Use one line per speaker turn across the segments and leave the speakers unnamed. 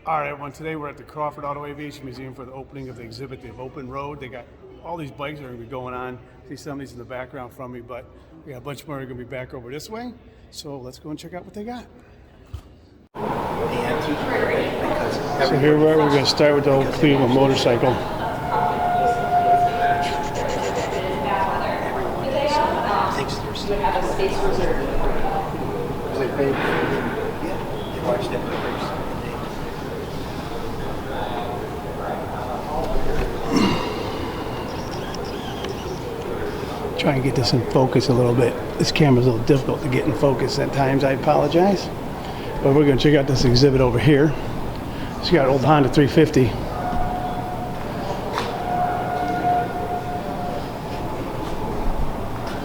All right, everyone. Today we're at the Crawford Auto Aviation Museum for the opening of the exhibit, the Open Road. They got all these bikes that are going to be going on. See some of these in the background from me, but we got a bunch more that are going to be back over this way. So let's go and check out what they got. So here we're going to start with the old Cleveland motorcycle. Try and get this in focus a little bit. This camera's a little difficult to get in focus at times. I apologize. But we're going to check out this exhibit over here. It's got an old Honda 350.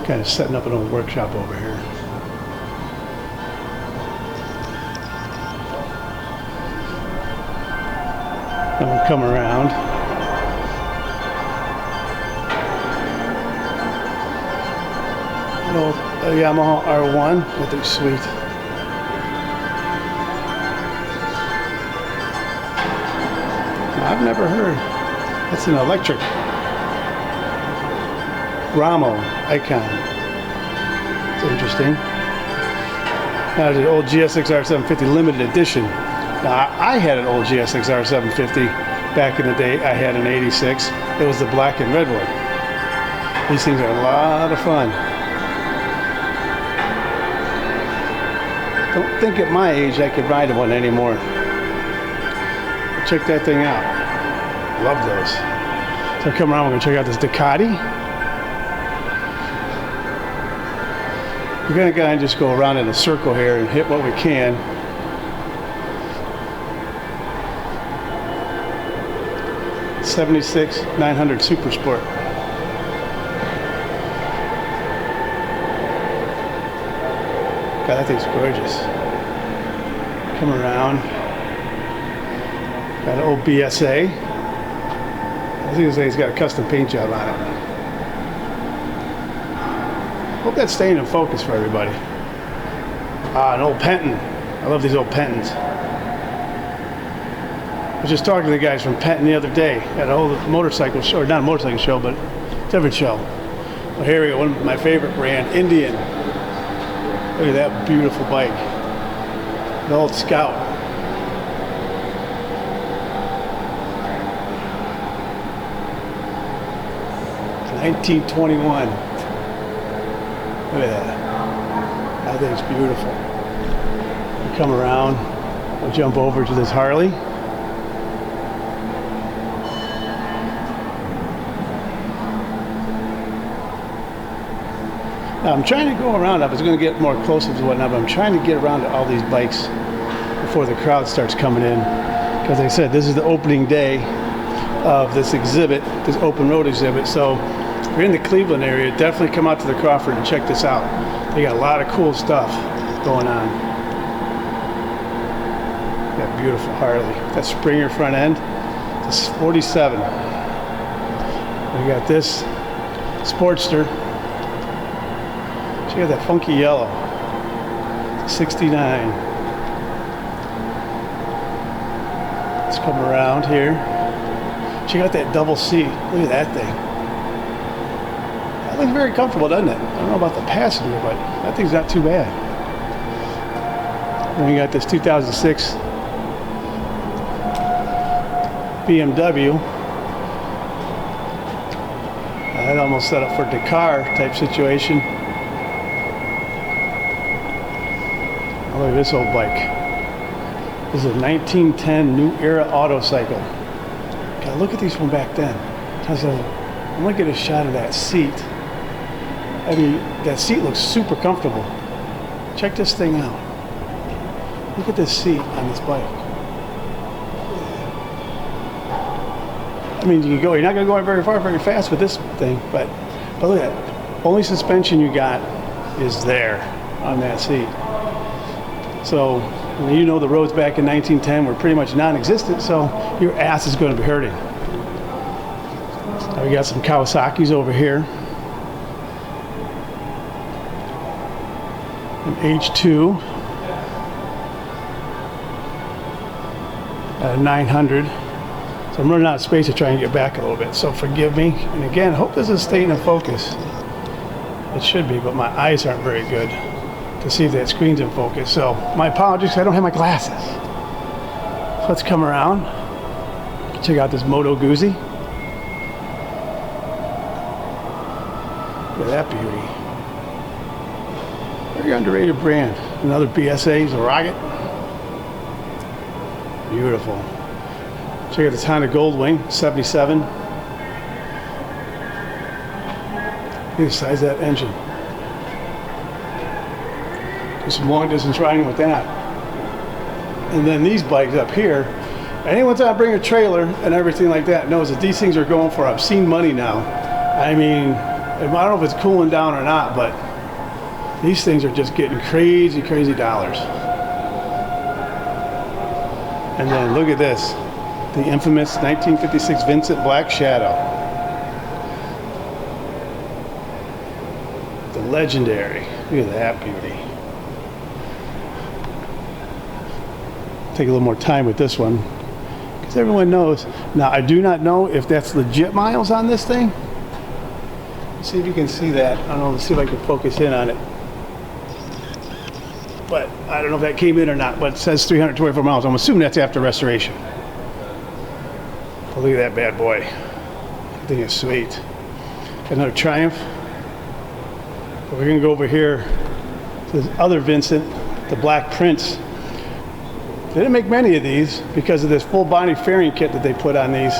Kind of setting up an old workshop over here. And we'll come around. A Yamaha R1, I think sweet. I've never heard. That's an electric Ramo icon. It's interesting. Now the old GSX R750 limited edition. Now I had an old GSX R750 back in the day. I had an 86. It was the black and red one. These things are a lot of fun. Don't think at my age I could ride one anymore. Check that thing out. Love those. So come around, we're going to check out this Ducati. We're going to kind of just go around in a circle here and hit what we can. '76 900 Super Sport. God, that thing's gorgeous. Come around. Got an old BSA. I think it's got a custom paint job on it. Hope that's staying in focus for everybody. An old Penton. I love these old Pentons. I was just talking to the guys from Penton the other day at a whole motorcycle show, or not a motorcycle show, but a different show. Well, here we go, one of my favorite brand, Indian. Look at that beautiful bike. The old Scout. It's 1921. Look at that. I think it's beautiful. We come around, we'll jump over to this Harley. Now I'm trying to go around. I was going to get more closer to whatnot, but I'm trying to get around to all these bikes before the crowd starts coming in. Because like I said, this is the opening day of this exhibit, this open road exhibit. So if you're in the Cleveland area, definitely come out to the Crawford and check this out. They got a lot of cool stuff going on. That beautiful Harley. That Springer front end. This is 47. We got this Sportster. Check out that funky yellow. 69. Let's come around here. Check out that double seat. Look at that thing. That looks very comfortable, doesn't it? I don't know about the passenger, but that thing's not too bad. Then we got this 2006 BMW. That almost set up for Dakar type situation. Look at this old bike. This is a 1910 New Era auto cycle. God, look at these from back then. I'm gonna get a shot of that seat. I mean, that seat looks super comfortable. Check this thing out. Look at this seat on this bike. I mean, you can go. You're not gonna go very far, very fast with this thing, but look at that. Only suspension you got is there on that seat. So, you know, the roads back in 1910 were pretty much non-existent, so your ass is going to be hurting. Now we got some Kawasaki's over here. An H2. at a 900. So I'm running out of space to try and get back a little bit. So forgive me. And again, hope this is staying in focus. It should be, but my eyes aren't very good to see if that screen's in focus. So my apologies, I don't have my glasses. So let's come around. Check out this Moto Guzzi. Look at that beauty. Very underrated brand. Another BSA's a rocket. Beautiful. Check out this Honda Goldwing 77. Look at the size of that engine. Do some long distance riding with that. And then these bikes up here, anyone trying to bring a trailer and everything like that knows that these things are going for obscene money now. I mean, I don't know if it's cooling down or not, but these things are just getting crazy, crazy dollars. And then look at this, the infamous 1956 Vincent Black Shadow. The legendary, look at that beauty. Take a little more time with this one, because everyone knows. Now, I do not know if that's legit miles on this thing. Let's see if you can see that. I don't know, let's see if I can focus in on it. But I don't know if that came in or not, but it says 324 miles. I'm assuming that's after restoration. But look at that bad boy. I think it's sweet. Got another Triumph. But we're gonna go over here to this other Vincent, the Black Prince. They didn't make many of these because of this full body fairing kit that they put on these.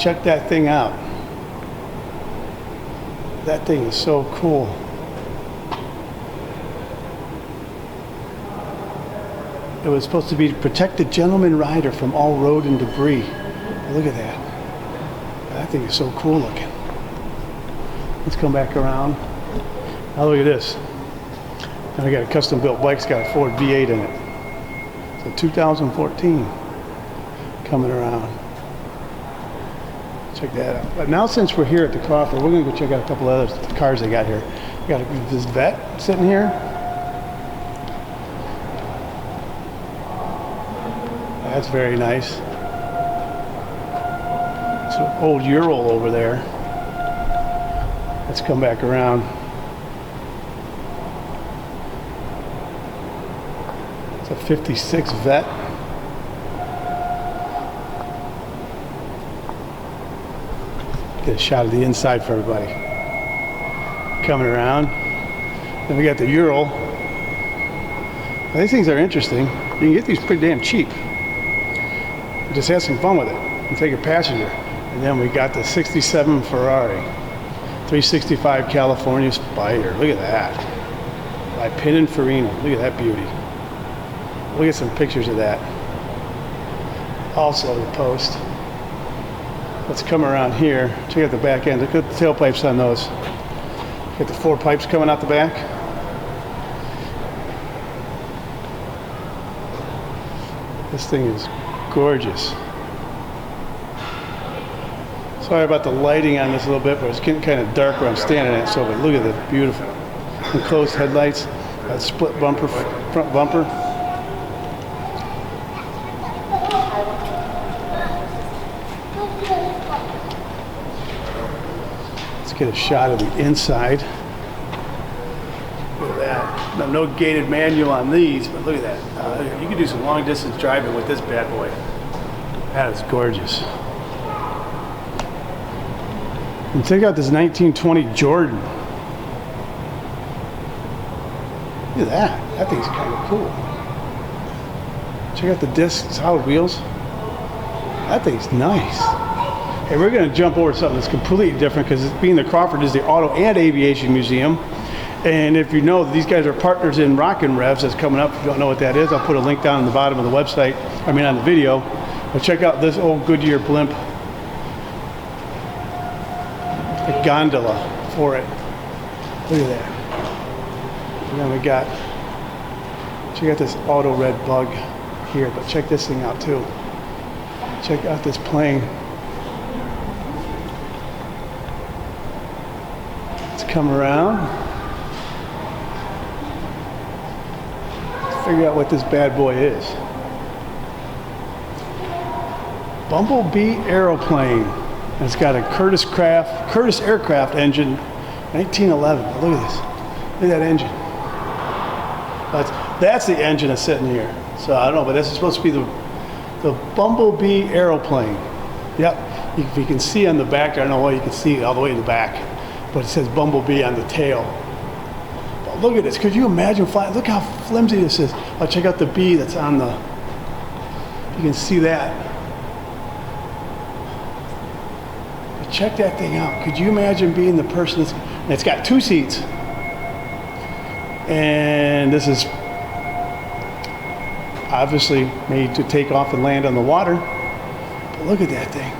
Check that thing out. That thing is so cool. It was supposed to be to protect the gentleman rider from all road and debris. But look at that. That thing is so cool looking. Let's come back around. Now look at this. And I got a custom built bike. It's got a Ford V8 in it. So 2014 coming around. Check that out. But now since we're here at the Crawford, we're going to go check out a couple of other cars they got here. We got this Vet sitting here. That's very nice. It's an old Ural over there. Let's come back around. It's a 56 Vet. Get a shot of the inside for everybody. Coming around. Then we got the Ural. Now, these things are interesting. You can get these pretty damn cheap. Just have some fun with it and take a passenger. And then we got the 67 Ferrari. 365 California Spider. Look at that. By Pininfarina. Look at that beauty. Look at some pictures of that. Also the post. Let's come around here. Check out the back end. Look at the tailpipes on those. Got the 4 pipes coming out the back. This thing is gorgeous. Sorry about the lighting on this a little bit, but it's getting kind of dark where I'm standing at. So, but look at the beautiful enclosed headlights. That split bumper, front bumper. Get a shot of the inside. Look at that. No gated manual on these, but look at that. You can do some long distance driving with this bad boy. That is gorgeous. And check out this 1920 Jordan. Look at that. That thing's kind of cool. Check out the disc, solid wheels. That thing's nice. Hey, we're going to jump over something that's completely different because being the Crawford is the Auto and Aviation Museum. And if you know, these guys are partners in Rockin' Revs that's coming up. If you don't know what that is, I'll put a link down on the bottom of the website, on the video. But check out this old Goodyear Blimp. The gondola for it. Look at that. And then we got, check out this auto red bug here, but check this thing out too. Check out this plane. Come around. figure out what this bad boy is. Bumblebee Aeroplane. And it's got a Curtiss Aircraft engine, 1911. Look at this. Look at that engine. That's the engine that's sitting here. So I don't know, but this is supposed to be the Bumblebee Aeroplane. Yep. If you can see on the back, I don't know why you can see it all the way in the back, but it says Bumblebee on the tail. But look at this. Could you imagine flying? Look how flimsy this is. Oh, check out the bee that's on the. You can see that. But check that thing out. Could you imagine being the person that's? And it's got 2 seats. And this is obviously made to take off and land on the water. But look at that thing.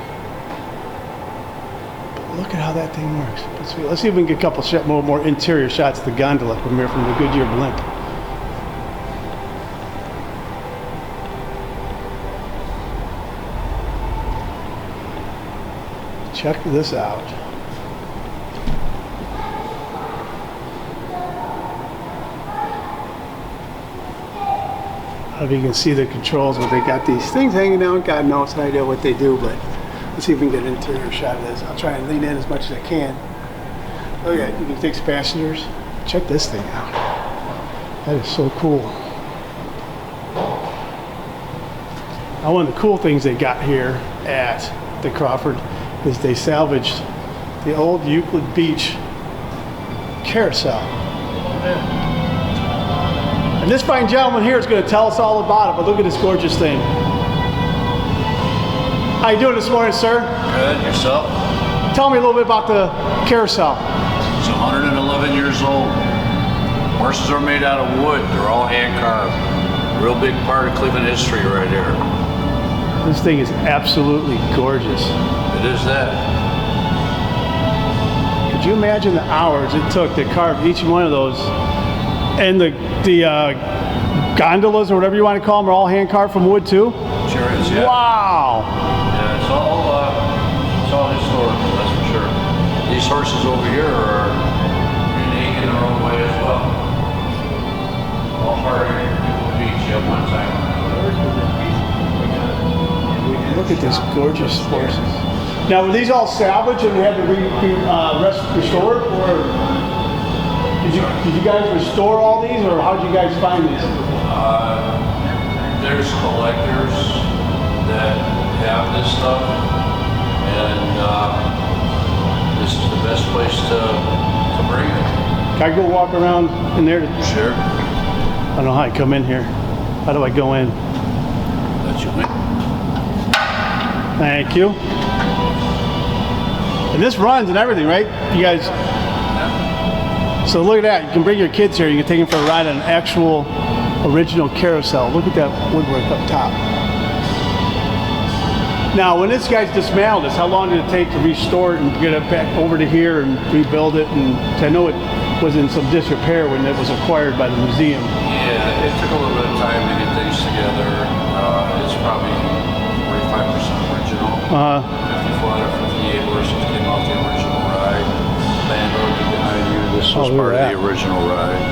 But look at how that thing works. Let's see if we can get a couple more interior shots of the gondola from here from the Goodyear Blimp. Check this out. I don't know if you can see the controls, but they got these things hanging down. God knows no idea what they do, but let's see if we can get an interior shot of this. I'll try and lean in as much as I can. Look at it. You can take passengers. Check this thing out. That is so cool. Now, one of the cool things they got here at the Crawford is they salvaged the old Euclid Beach Carousel. And this fine gentleman here is going to tell us all about it, but look at this gorgeous thing. How you doing this morning, sir?
Good, yourself?
Tell me a little bit about the Carousel.
It's 111 years old. Horses are made out of wood. They're all hand carved. Real big part of Cleveland history right here.
This thing is absolutely gorgeous.
It is that.
Could you imagine the hours it took to carve each one of those? And the gondolas or whatever you want to call them are all hand carved from wood too?
Sure is, yeah.
Wow!
Yeah, it's all historical, that's for sure. These horses over here are unique in their own way as well. All part of the beach at one time.
Look at this gorgeous horses. Now, were these all salvaged and had to be restored, or did you guys restore all these, or how did you guys find these?
There's collectors that have this stuff, and this is the best place to bring it.
Can I go walk around in there?
Sure.
I don't know how I come in here. How do I go in?
Let you in.
Thank you. And this runs and everything, right? You guys. So look at that. You can bring your kids here. You can take them for a ride on an actual original carousel. Look at that woodwork up top. Now, when this guy's dismantled this, how long did it take to restore it and get it back over to here and rebuild it? And I know it was in some disrepair when it was acquired by the museum.
Yeah, it took a little bit of time to get things together. It's probably 45% original. 5458 horses came off the original ride. Landlord behind you. This was part of the original ride.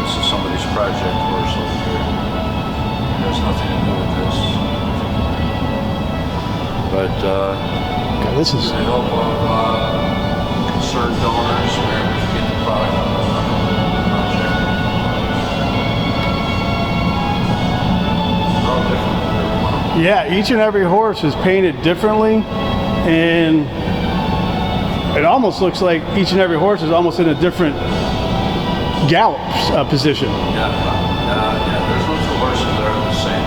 This is somebody's project horse over here. It has nothing to do with this. But
God, this is.
I hope concerned donors were able to get the product on the project. They're all different.
Yeah, each and every horse is painted differently, and it almost looks like each and every horse is almost in a different gallop position.
Yeah, there's no two horses that are the same.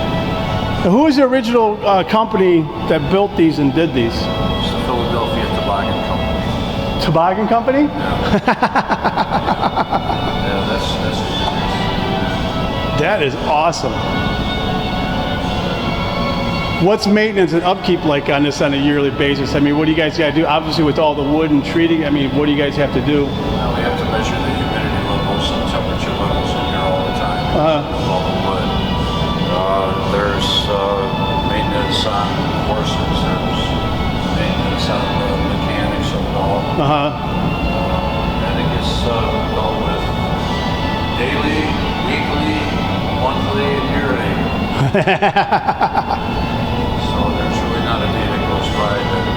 Now, who was the original company that built these and did these?
It's the Philadelphia Toboggan Company.
Toboggan Company?
Yeah. Yeah, that's
That is awesome. What's maintenance and upkeep like on this on a yearly basis? I mean, what do you guys got to do? Obviously, with all the wood and treating, I mean, what do you guys have to do?
Well, we have to measure the humidity levels and temperature levels in here all the time. All the wood. There's maintenance on horses. There's maintenance on the mechanics of it all. And it gets dealt with daily. So there's really not a day that goes by that we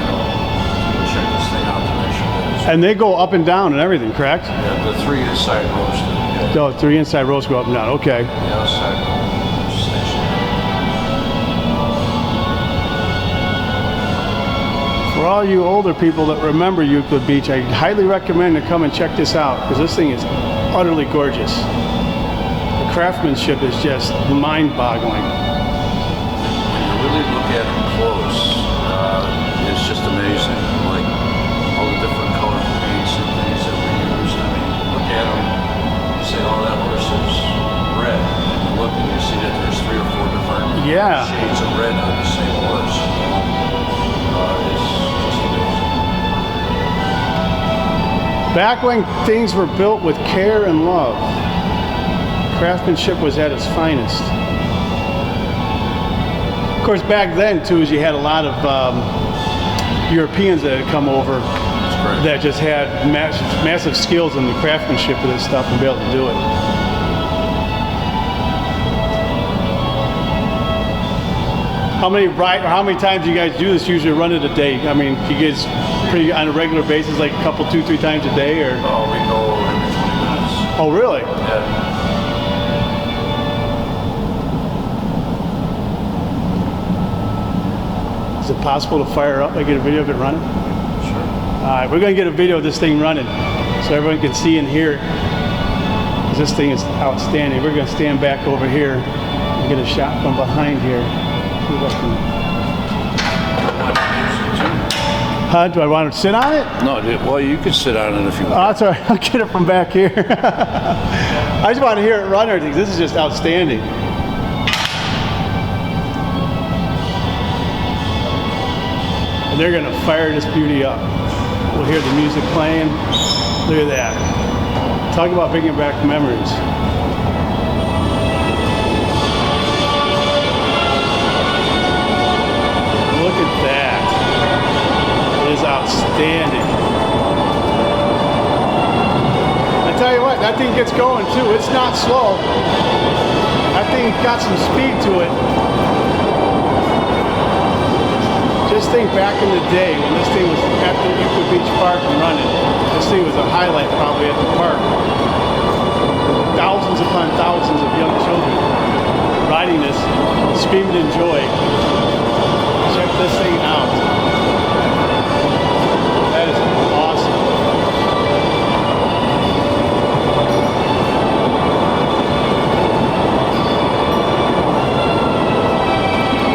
don't check this thing out to make sure that it's...
And they go up and down and everything, correct?
Yeah, the 3 inside roasted. Yeah.
Oh, 3 inside rows go up and down. Okay.
The outside station.
For all you older people that remember Euclid Beach, I highly recommend to come and check this out because this thing is utterly gorgeous. The craftsmanship is just mind-boggling.
When you really look at it close, it's just amazing. Like all the different color paints and things that we use. I mean, look at them. You say, "Oh, that horse is red," and you look and you see that there's 3 or 4 different shades of red on the same horse. It's just amazing.
Back when things were built with care and love, craftsmanship was at its finest. Of course, back then too, is you had a lot of Europeans that had come over that just had massive skills in the craftsmanship of this stuff and be able to do it. How many times do you guys do this? Usually run it a day? I mean, you guys pretty on a regular basis, like a couple, 2-3 times a day, or?
Oh, we go every 20 minutes.
Oh, really?
Yeah.
Is it possible to fire up and get a video of it running?
Sure.
All right, we're going to get a video of this thing running so everyone can see and hear it. 'Cause this thing is outstanding. We're going to stand back over here and get a shot from behind here. See if I can... Huh? Do I want to sit on it?
No, well, you can sit on it if you want.
Oh, that's all right. I'll get it from back here. I just want to hear it run everything. This is just outstanding. And they're going to fire this beauty up. We'll hear the music playing. Look at that. Talk about bringing back memories. Look at that. It is outstanding. I tell you what, that thing gets going too. It's not slow. That thing got some speed to it. Just think back in the day when this thing was at the Euclid Beach Park and running. This thing was a highlight probably at the park. Thousands upon thousands of young children riding this, screaming in joy. Check this thing out. That is awesome.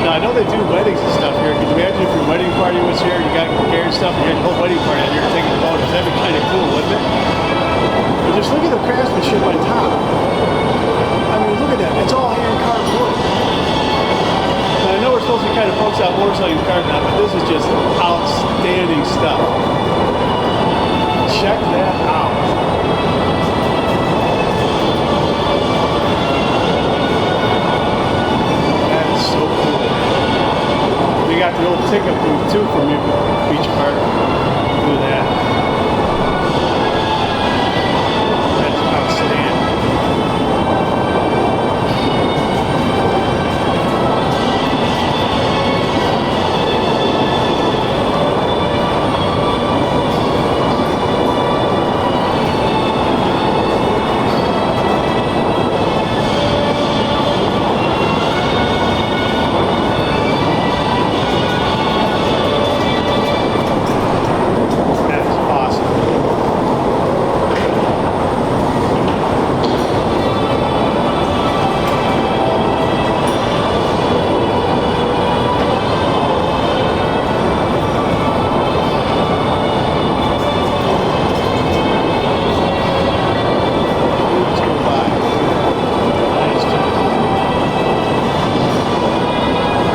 Now I know they do weddings and stuff here. Could you imagine if your wedding party was here, you got prepared stuff, and you had a whole wedding party and you're taking photos? That'd be kind of cool, wouldn't it? But just look at the craftsmanship on top. I mean, look at that. It's all hand-carved wood. Now, I know we're supposed to kind of focus on motorcycling cars now, but this is just outstanding stuff. Check that out. That is so cool. We got the old ticket booth too from Beach Park. Look at that. That's outstanding.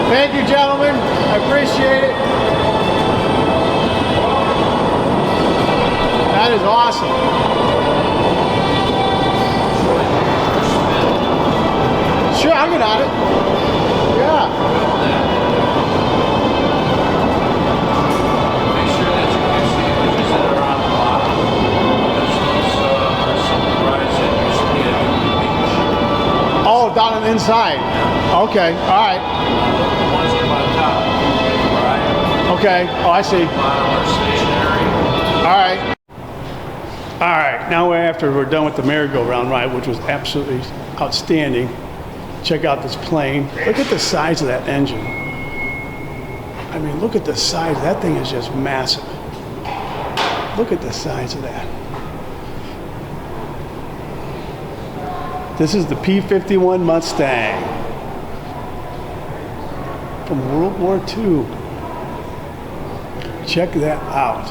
Thank you, gentlemen. I appreciate it. That is awesome. Sure, I'll get on it. Yeah.
Make sure that you can see images that are on the bottom, because these are some rides that used to be at Euclid Beach.
Oh, down side. Okay, all right.
The ones up on top, right?
Okay, oh, I see.
Bottom are stationary.
All right. All right, now after we're done with the merry-go-round ride, which was absolutely outstanding, check out this plane. Look at the size of that engine. I mean, look at the size. That thing is just massive. Look at the size of that. This is the P-51 Mustang from World War II. Check that out.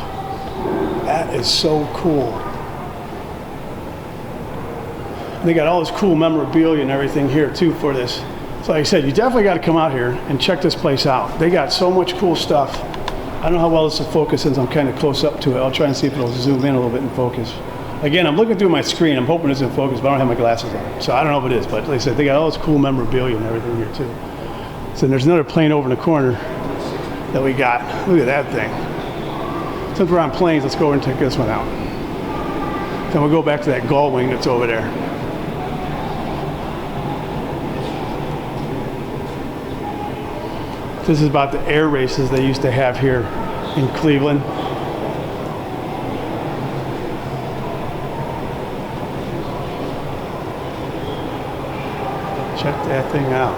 That is so cool. They got all this cool memorabilia and everything here too for this. So like I said, you definitely got to come out here and check this place out. They got so much cool stuff. I don't know how well this will focus since I'm kind of close up to it. I'll try and see if it'll zoom in a little bit and focus. Again, I'm looking through my screen. I'm hoping it's in focus, but I don't have my glasses on. So I don't know if it is, but like I said, they got all this cool memorabilia and everything here too. So there's another plane over in the corner that we got. Look at that thing. Since we're on planes, let's go over and take this one out. Then we'll go back to that gull wing that's over there. This is about the air races they used to have here in Cleveland. Check that thing out.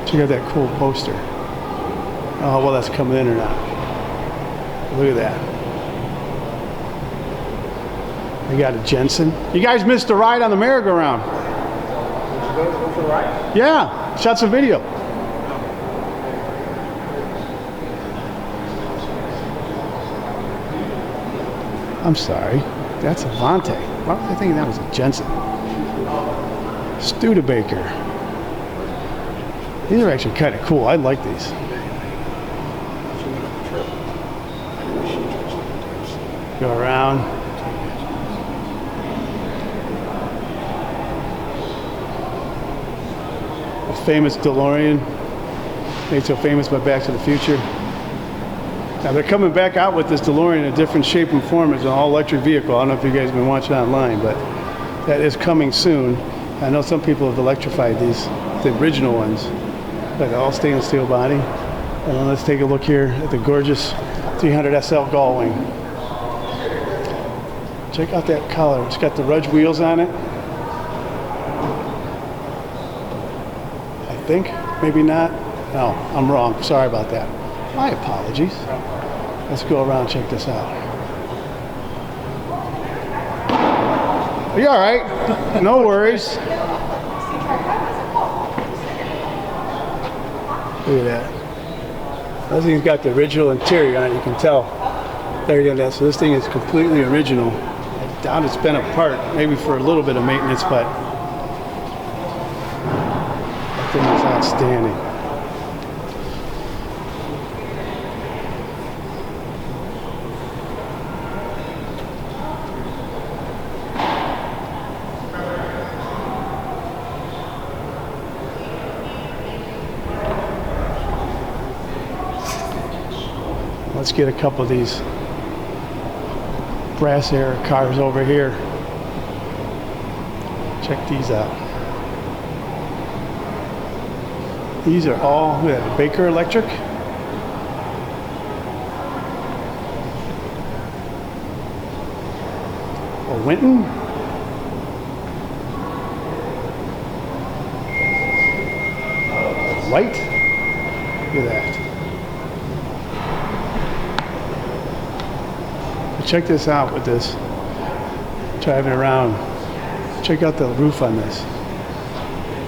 Check out that cool poster. I don't know how well that's coming in or not. Look at that. We got a Jensen. You guys missed the ride on the merry-go-round.
Did you go for a ride?
Yeah, shot some video. I'm sorry, that's a Vontae. Why was I thinking that was a Jensen? Studebaker. These are actually kind of cool. I like these. Go around. The famous DeLorean, made so famous by Back to the Future. Now they're coming back out with this DeLorean in a different shape and form as an all-electric vehicle. I don't know if you guys have been watching online, but that is coming soon. I know some people have electrified these, the original ones, like all stainless steel body. And then let's take a look here at the gorgeous 300 SL gull wing. Check out that color. It's got the Rudge wheels on it. I think, maybe not. No, I'm wrong. Sorry about that. My apologies. Let's go around and check this out. Are you all right? No worries. Look at that. This thing's got the original interior on it, you can tell. There you go. So this thing is completely original. I doubt it's been apart, maybe for a little bit of maintenance, but that thing is outstanding. Let's get a couple of these brass air cars over here. Check these out. These are all Baker Electric. A Winton. White. Look at that. Check this out with this. Driving around. Check out the roof on this.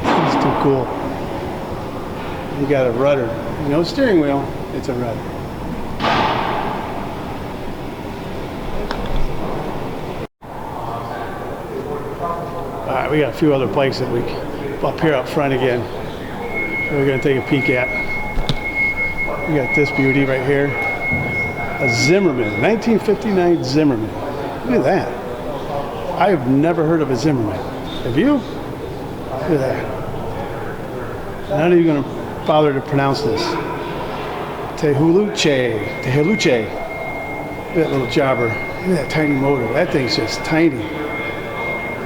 It's too cool. You got a rudder. No steering wheel, it's a rudder. Alright, we got a few other places that we up here up front again. We're gonna take a peek at. We got this beauty right here. A Zimmerman, 1959 Zimmerman. Look at that. I have never heard of a Zimmerman. Have you? Look at that. I'm not even going to bother to pronounce this. Tehuluche. Look at that little jobber. Look at that tiny motor. That thing's just tiny.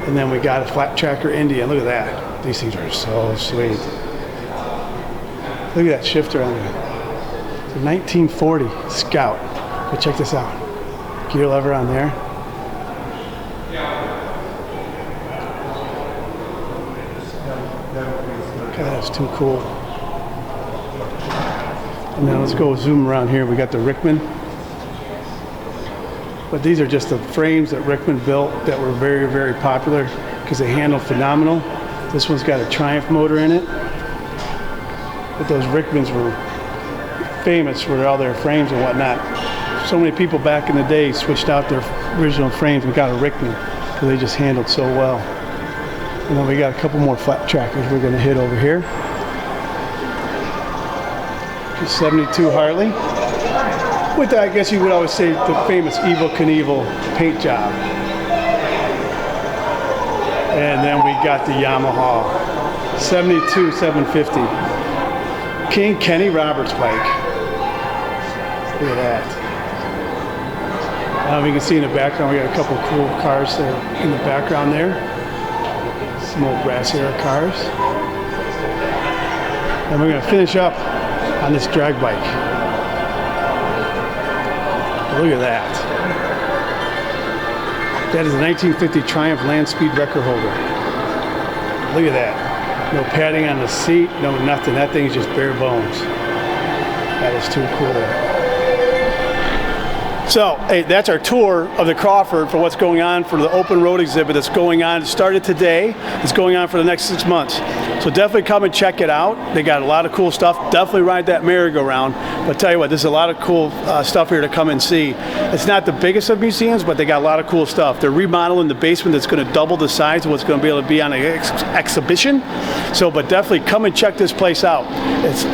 And then we got a flat tracker Indian. Look at that. These things are so sweet. Look at that shifter on it. It's a 1940 Scout. But check this out. Gear lever on there. Okay, that's too cool. And then let's go zoom around here. We got the Rickman. But these are just the frames that Rickman built that were very, very popular because they handle phenomenal. This one's got a Triumph motor in it. But those Rickmans were famous for all their frames and whatnot. So many people back in the day switched out their original frames and got a Rickman because they just handled so well. And then we got a couple more flat trackers we're going to hit over here. The 72 Harley. With that, I guess you would always say the famous Evel Knievel paint job. And then we got the Yamaha 72 750 King Kenny Roberts bike. Look at that. You can see in the background we got a couple cool cars there in the background there. Some old brass era cars. And we're going to finish up on this drag bike. Look at that. That is a 1950 Triumph Land Speed record holder. Look at that. No padding on the seat, no nothing. That thing is just bare bones. That is too cool. So, hey, that's our tour of the Crawford for what's going on for the open road exhibit that's going on. It started today. It's going on for the next 6 months. So definitely come and check it out. They got a lot of cool stuff. Definitely ride that merry-go-round. But tell you what, there's a lot of cool stuff here to come and see. It's not the biggest of museums, but they got a lot of cool stuff. They're remodeling the basement that's going to double the size of what's going to be able to be on an exhibition. So, but definitely come and check this place out. It's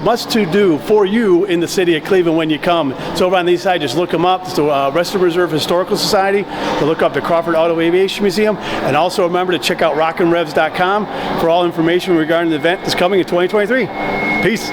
must-to-do for you in the city of Cleveland when you come. It's over on the east side. Just look them up. It's the Western Reserve Historical Society. To look up the Crawford Auto Aviation Museum. And also remember to check out rockinrevs.com for all information regarding the event that's coming in 2023. Peace.